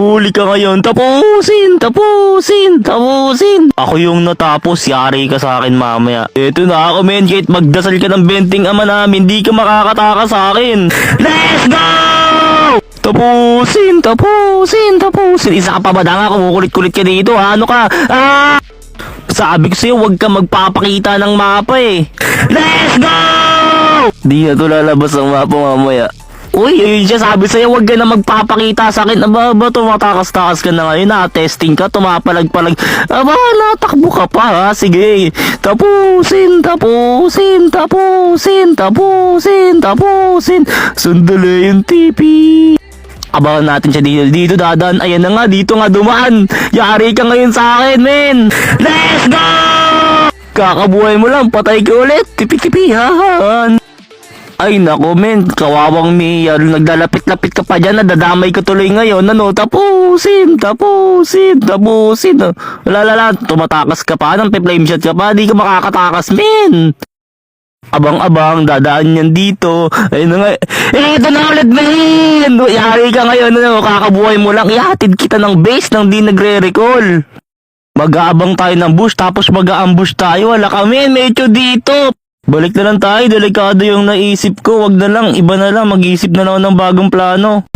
Huli ka ngayon. Tapusin! Tapusin! Tapusin! Ako yung natapos. Yari ka sa akin mamaya. Eto na ako, men. Kahit magdasal ka ng benting ama namin, di ka makakataka sa akin. Let's go! Tapusin! Tapusin! Tapusin! Isa ka pa ba nga? Kumukulit-kulit ka dito, ha? Ano ka? Ah! Sabi ko sa'yo, huwag ka magpapakita ng mapa eh. Let's go! Di na to lalabas ang mapa mamaya. Uy, yun siya, sabi sa'yo, huwag ka na magpapakita sa akin. Aba, tumatakas-takas ka na ngayon, testing ka, tumapalag-palag. Aba, natakbo ka pa, ha? Sige, tapusin, tapusin, tapusin, tapusin, tapusin. Sandali yung TV. Abangan natin siya dito. Dito dadaan. Ayan na nga. Dito nga dumaan. Yari ka ngayon sa akin, men. Let's go! Kakabuhay mo lang. Patay ka ulit. Kipi-kipihan. Ay nako, men. Kawawang Mia. Naglalapit-lapit ka pa dyan. Nadadamay ka tuloy ngayon. Ano? Tapusin. Tapusin. Tapusin. Lalala. Tumatakas ka pa. Nang pe-flame shot ka pa. Di ka makakatakas, men. Abang-abang, dadaan yan dito. Ayun na nga. Ito na ulit, man! Yari ka ngayon, ano, kakabuhay mo lang. Ihatid kita ng base nang di nagre-recall. Mag-aabang tayo ng bush, tapos mag-aambush tayo. Wala kami, medyo dito. Balik na lang tayo, delikado yung naisip ko. Wag na lang, iba na lang, mag-isip na lang ng bagong plano.